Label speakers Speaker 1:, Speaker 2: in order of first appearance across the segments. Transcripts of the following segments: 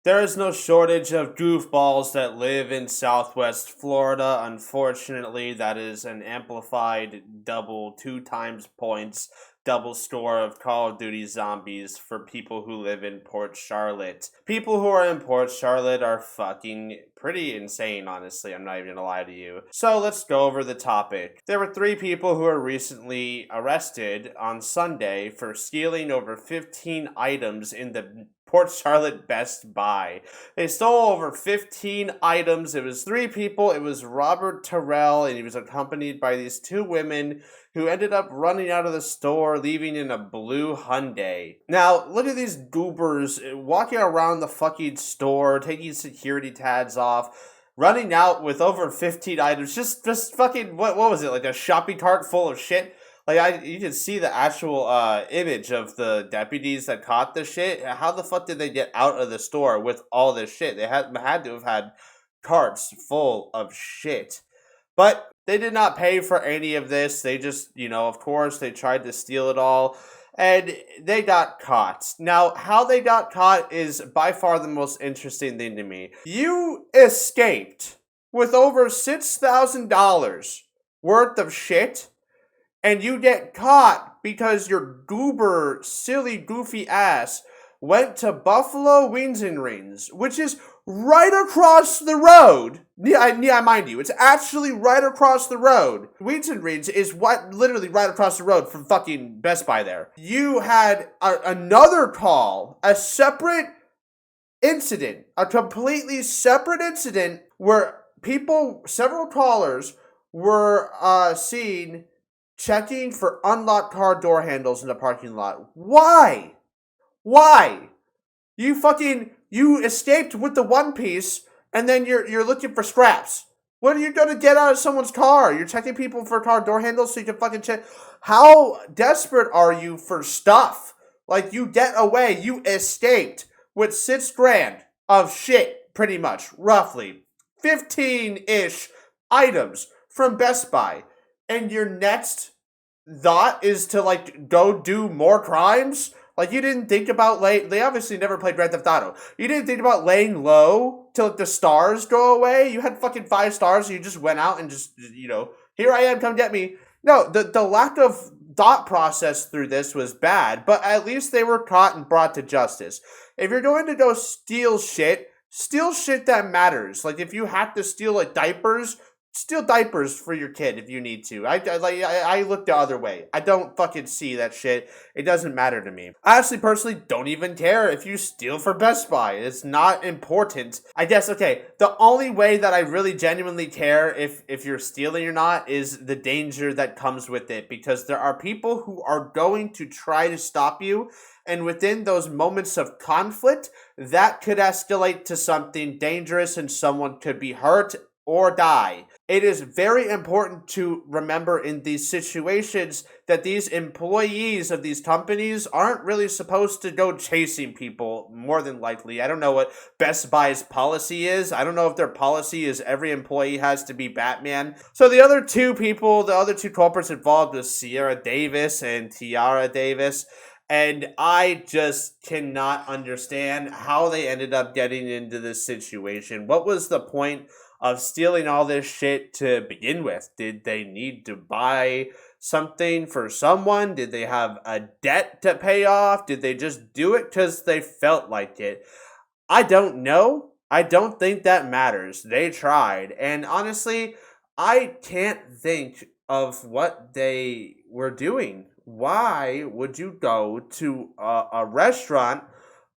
Speaker 1: There is no shortage of goofballs that live in Southwest Florida. Unfortunately, that is an amplified double, two times points, double score of Call of Duty zombies for people who live in Port Charlotte. People who are in Port Charlotte are fucking pretty insane, honestly. I'm not even gonna lie to you. So let's go over the topic. There were 3 people who were recently arrested on Sunday for stealing over 15 items in the Port Charlotte Best Buy. They stole over 15 items. It was 3 people. It was Robert Terrell, and he was accompanied by these 2 women who ended up running out of the store, leaving in a blue Hyundai. Now, look at these goobers walking around the fucking store, taking security tags off, running out with over 15 items. Just fucking, what was it, like a shopping cart full of shit? Like, you can see the actual image of the deputies that caught the shit. How the fuck did they get out of the store with all this shit? They had to have had carts full of shit. But they did not pay for any of this. They just, of course, they tried to steal it all. And they got caught. Now, how they got caught is by far the most interesting thing to me. You escaped with over $6,000 worth of shit, and you get caught because your goober, silly, goofy ass went to Buffalo Wings and Rings, which is right across the road. Yeah, mind you, it's actually right across the road. Wings and Rings is literally right across the road from fucking Best Buy there. You had another call, a separate incident, a completely separate incident where several callers were seen checking for unlocked car door handles in the parking lot. Why? You escaped with the one piece, and then you're looking for scraps. What are you gonna get out of someone's car? You're checking people for car door handles so you can fucking check. How desperate are you for stuff? Like, you get away, you escaped with $6,000 of shit, pretty much, roughly 15-ish items from Best Buy. And your next thought is to, like, go do more crimes? Like, you didn't think about they obviously never played Grand Theft Auto. You didn't think about laying low till the stars go away? You had fucking 5 stars, so you just went out and just, here I am, come get me. No, the lack of thought process through this was bad, but at least they were caught and brought to justice. If you're going to go steal shit that matters. Like, if you have to steal, like, diapers, steal diapers for your kid if you need to. I look the other way. I don't fucking see that shit. It doesn't matter to me. I actually personally don't even care if you steal for Best Buy. It's not important. I guess, okay, the only way that I really genuinely care if you're stealing or not is the danger that comes with it, because there are people who are going to try to stop you, and within those moments of conflict, that could escalate to something dangerous and someone could be hurt or die. It is very important to remember in these situations that these employees of these companies aren't really supposed to go chasing people, more than likely. I don't know what Best Buy's policy is. I don't know if their policy is every employee has to be Batman. So the other 2 culprits involved was Sierra Davis and Tiara Davis. And I just cannot understand how they ended up getting into this situation. What was the point of stealing all this shit to begin with? Did they need to buy something for someone? Did they have a debt to pay off? Did they just do it because they felt like it? I don't know. I don't think that matters. They tried. And honestly, I can't think of what they were doing. Why would you go to a restaurant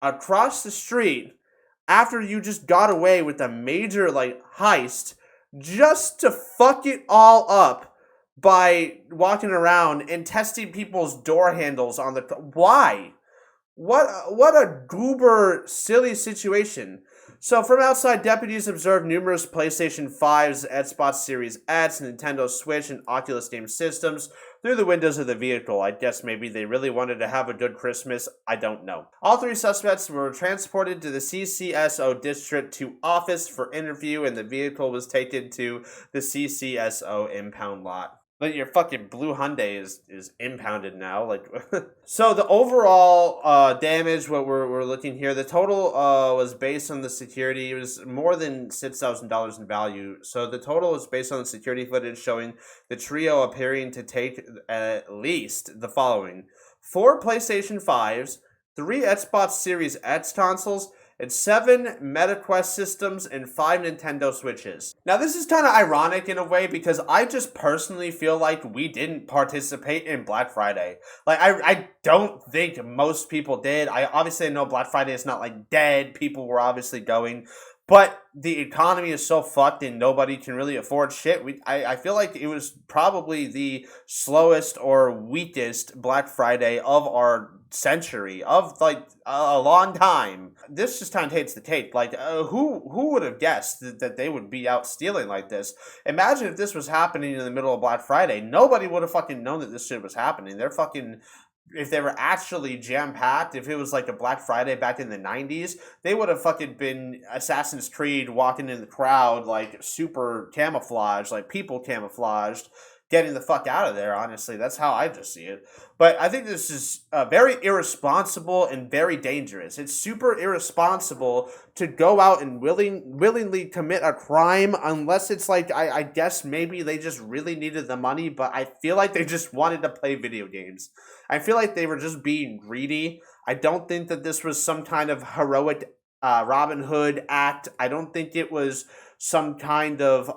Speaker 1: across the street after you just got away with a major, like, heist, just to fuck it all up by walking around and testing people's door handles on the... Why? What a goober, silly situation. So from outside, deputies observed numerous PlayStation 5s, Xbox Series X, Nintendo Switch, and Oculus game systems through the windows of the vehicle. I guess maybe they really wanted to have a good Christmas. I don't know. All 3 suspects were transported to the CCSO District 2 office for interview, and the vehicle was taken to the CCSO impound lot. But your fucking blue Hyundai is impounded now. Like, so the overall damage, what we're looking here, the total was based on the security. It was more than $6,000 in value. So the total is based on the security footage showing the trio appearing to take at least the following: 4 PlayStation 5s, 3 Xbox Series X consoles, and 7 MetaQuest systems and 5 Nintendo Switches. Now, this is kind of ironic in a way because I just personally feel like we didn't participate in Black Friday. Like, I don't think most people did. I obviously know Black Friday is not like dead. People were obviously going. But the economy is so fucked and nobody can really afford shit. I feel like it was probably the slowest or weakest Black Friday of our century, of like a long time. This just kind of takes the cake. Like, who would have guessed that they would be out stealing like this? Imagine if this was happening in the middle of Black Friday. Nobody would have fucking known that this shit was happening. They're fucking... If they were actually jam-packed, if it was like a Black Friday back in the 90s, they would have fucking been Assassin's Creed walking in the crowd, like, super camouflaged, like, people camouflaged, getting the fuck out of there, honestly. That's how I just see it. But I think this is very irresponsible and very dangerous. It's super irresponsible to go out and willingly commit a crime unless it's like, I guess maybe they just really needed the money, but I feel like they just wanted to play video games. I feel like they were just being greedy. I don't think that this was some kind of heroic Robin Hood act. I don't think it was some kind of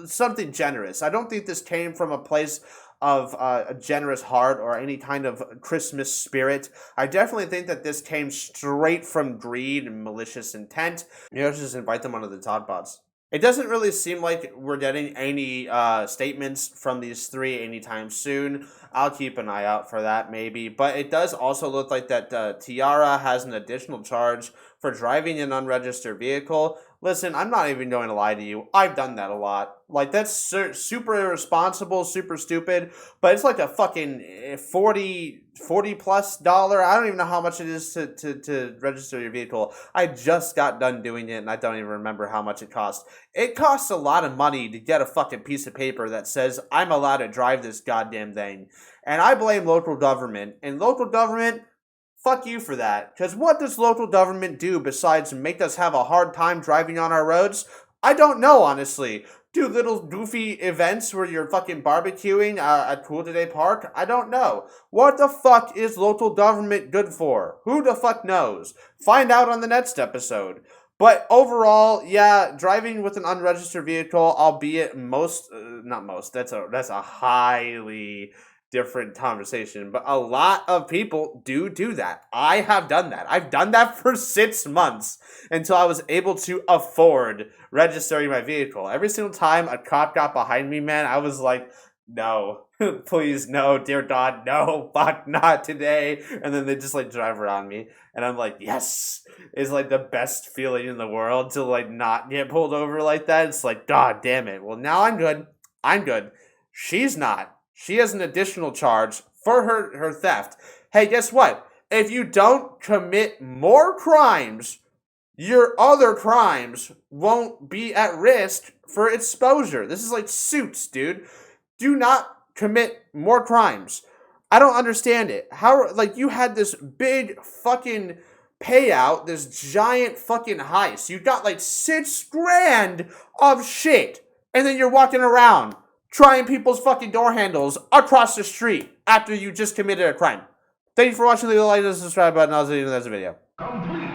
Speaker 1: something generous. I don't think this came from a place of a generous heart or any kind of Christmas spirit. I definitely think that this came straight from greed and malicious intent. Let's just invite them onto the Todd Pods. It doesn't really seem like we're getting any statements from these 3 anytime soon. I'll keep an eye out for that maybe. But it does also look like that Tiara has an additional charge for driving an unregistered vehicle. Listen, I'm not even going to lie to you. I've done that a lot. Like, that's super irresponsible, super stupid. But it's like a fucking $40 plus. I don't even know how much it is to register your vehicle. I just got done doing it, and I don't even remember how much it cost. It costs a lot of money to get a fucking piece of paper that says I'm allowed to drive this goddamn thing. And I blame local government. And local government... Fuck you for that. Because what does local government do besides make us have a hard time driving on our roads? I don't know, honestly. Do little goofy events where you're fucking barbecuing at Cool Today Park? I don't know. What the fuck is local government good for? Who the fuck knows? Find out on the next episode. But overall, yeah, driving with an unregistered vehicle, albeit not most, that's a highly... different conversation, but a lot of people do that. I have done that. I've done that for 6 months until I was able to afford registering my vehicle. Every single time a cop got behind me, man, I was like, no, please, no, dear God, no, fuck, not today. And then they just like drive around me, and I'm like, yes, it's like the best feeling in the world to like not get pulled over like that. It's like, God damn it. Well, now I'm good. She's not. She has an additional charge for her theft. Hey, guess what? If you don't commit more crimes, your other crimes won't be at risk for exposure. This is like Suits, dude. Do not commit more crimes. I don't understand it. How, like, you had this big fucking payout, this giant fucking heist. You got like $6,000 of shit, and then you're walking around trying people's fucking door handles across the street after you just committed a crime. Thank you for watching. Leave a like and subscribe button. I'll see you in the next video. Complete.